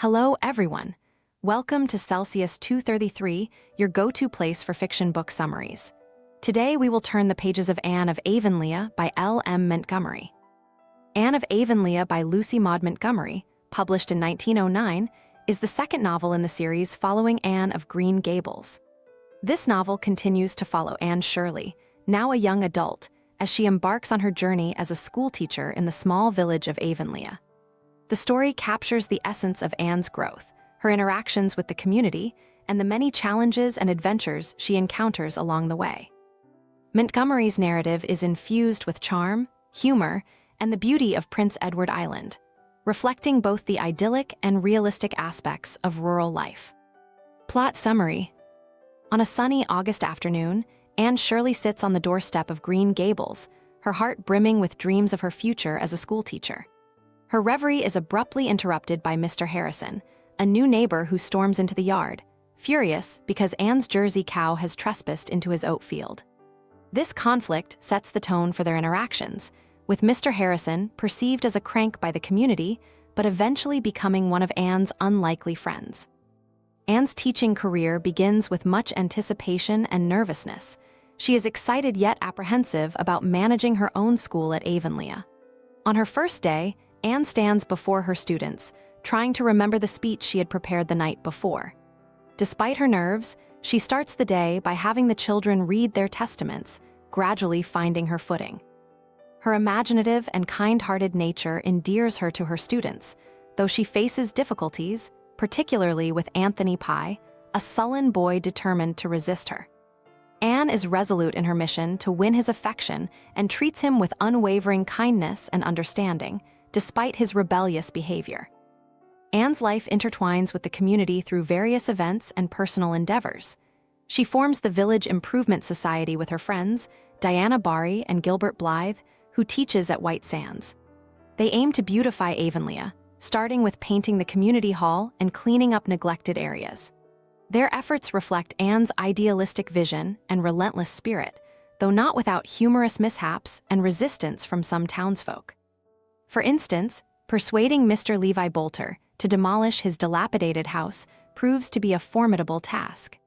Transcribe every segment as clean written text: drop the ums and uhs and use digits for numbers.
Hello, everyone. Welcome to Celsius 233, your go-to place for fiction book summaries. Today, we will turn the pages of Anne of Avonlea by L.M. Montgomery. Anne of Avonlea by Lucy Maud Montgomery, published in 1909, is the second novel in the series following Anne of Green Gables. This novel continues to follow Anne Shirley, now a young adult, as she embarks on her journey as a schoolteacher in the small village of Avonlea. The story captures the essence of Anne's growth, her interactions with the community, and the many challenges and adventures she encounters along the way. Montgomery's narrative is infused with charm, humor, and the beauty of Prince Edward Island, reflecting both the idyllic and realistic aspects of rural life. Plot summary. On a sunny August afternoon, Anne Shirley sits on the doorstep of Green Gables, her heart brimming with dreams of her future as a schoolteacher. Her reverie is abruptly interrupted by Mr. Harrison, a new neighbor who storms into the yard, furious because Anne's Jersey cow has trespassed into his oat field. This conflict sets the tone for their interactions, with Mr. Harrison perceived as a crank by the community, but eventually becoming one of Anne's unlikely friends. Anne's teaching career begins with much anticipation and nervousness. She is excited yet apprehensive about managing her own school at Avonlea. On her first day, Anne stands before her students, trying to remember the speech she had prepared the night before. Despite her nerves, she starts the day by having the children read their testaments, gradually finding her footing. Her imaginative and kind-hearted nature endears her to her students, though she faces difficulties, particularly with Anthony Pye, a sullen boy determined to resist her. Anne is resolute in her mission to win his affection and treats him with unwavering kindness and understanding, despite his rebellious behavior. Anne's life intertwines with the community through various events and personal endeavors. She forms the Village Improvement Society with her friends, Diana Barry and Gilbert Blythe, who teaches at White Sands. They aim to beautify Avonlea, starting with painting the community hall and cleaning up neglected areas. Their efforts reflect Anne's idealistic vision and relentless spirit, though not without humorous mishaps and resistance from some townsfolk. For instance, persuading Mr. Levi Bolter to demolish his dilapidated house proves to be a formidable task.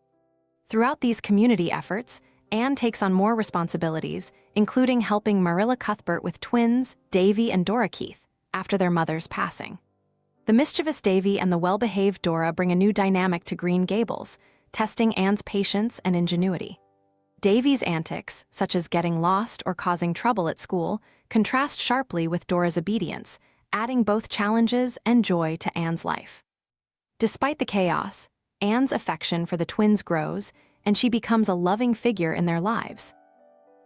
Throughout these community efforts, Anne takes on more responsibilities, including helping Marilla Cuthbert with twins, Davy and Dora Keith, after their mother's passing. The mischievous Davy and the well-behaved Dora bring a new dynamic to Green Gables, testing Anne's patience and ingenuity. Davy's antics, such as getting lost or causing trouble at school, contrast sharply with Dora's obedience, adding both challenges and joy to Anne's life. Despite the chaos, Anne's affection for the twins grows, and she becomes a loving figure in their lives.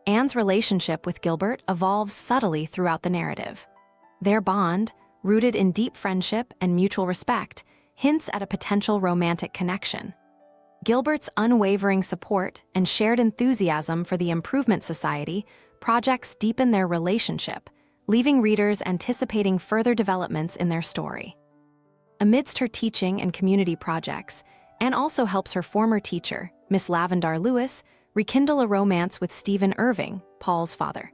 Anne's relationship with Gilbert evolves subtly throughout the narrative. Their bond, rooted in deep friendship and mutual respect, hints at a potential romantic connection. Gilbert's unwavering support and shared enthusiasm for the Improvement Society projects deepen their relationship, leaving readers anticipating further developments in their story. Amidst her teaching and community projects, Anne also helps her former teacher, Miss Lavendar Lewis, rekindle a romance with Stephen Irving, Paul's father.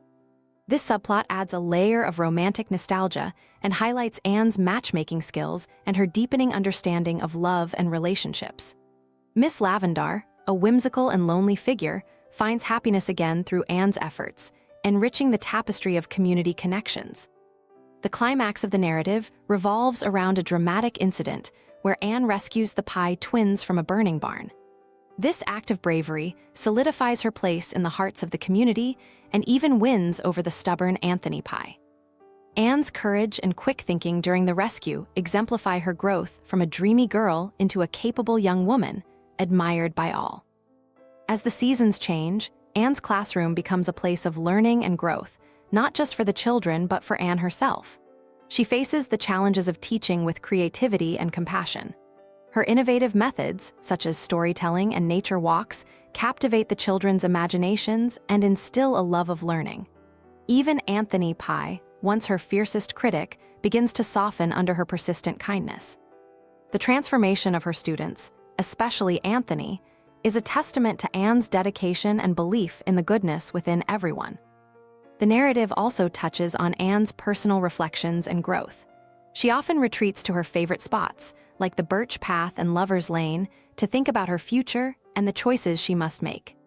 This subplot adds a layer of romantic nostalgia and highlights Anne's matchmaking skills and her deepening understanding of love and relationships. Miss Lavendar, a whimsical and lonely figure, finds happiness again through Anne's efforts, enriching the tapestry of community connections. The climax of the narrative revolves around a dramatic incident where Anne rescues the Pye twins from a burning barn. This act of bravery solidifies her place in the hearts of the community and even wins over the stubborn Anthony Pye. Anne's courage and quick thinking during the rescue exemplify her growth from a dreamy girl into a capable young woman, admired by all. As the seasons change, Anne's classroom becomes a place of learning and growth, not just for the children but for Anne herself. She faces the challenges of teaching with creativity and compassion. Her innovative methods, such as storytelling and nature walks, captivate the children's imaginations and instill a love of learning. Even Anthony Pye, once her fiercest critic, begins to soften under her persistent kindness. The transformation of her students, especially Anthony, is a testament to Anne's dedication and belief in the goodness within everyone. The narrative also touches on Anne's personal reflections and growth. She often retreats to her favorite spots, like the Birch Path and Lover's Lane, to think about her future and the choices she must make.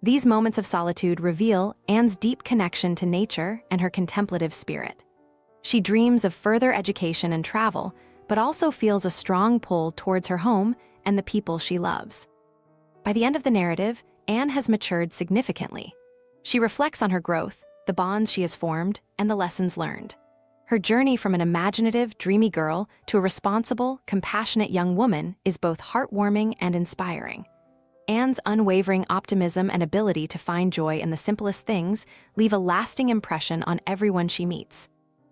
These moments of solitude reveal Anne's deep connection to nature and her contemplative spirit. She dreams of further education and travel, but also feels a strong pull towards her home and the people she loves. By the end of the narrative, Anne has matured significantly. She reflects on her growth, the bonds she has formed, and the lessons learned. Her journey from an imaginative, dreamy girl to a responsible, compassionate young woman is both heartwarming and inspiring. Anne's unwavering optimism and ability to find joy in the simplest things leave a lasting impression on everyone she meets.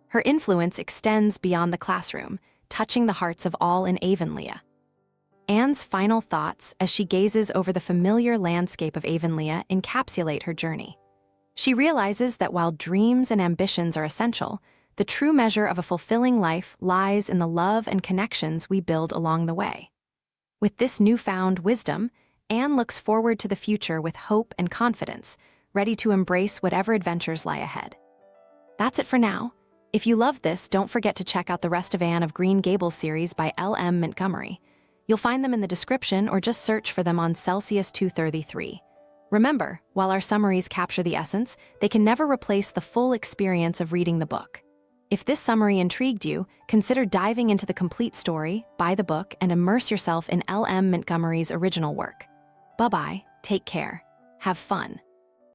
Her influence extends beyond the classroom, touching the hearts of all in Avonlea. Anne's final thoughts as she gazes over the familiar landscape of Avonlea encapsulate her journey. She realizes that while dreams and ambitions are essential, the true measure of a fulfilling life lies in the love and connections we build along the way. With this newfound wisdom, Anne looks forward to the future with hope and confidence, ready to embrace whatever adventures lie ahead. That's it for now. If you loved this, don't forget to check out the rest of Anne of Green Gables series by L.M. Montgomery. You'll find them in the description or just search for them on Celsius 233. Remember, while our summaries capture the essence, they can never replace the full experience of reading the book. If this summary intrigued you, consider diving into the complete story, buy the book, and immerse yourself in L.M. Montgomery's original work. Bye-bye, take care, have fun.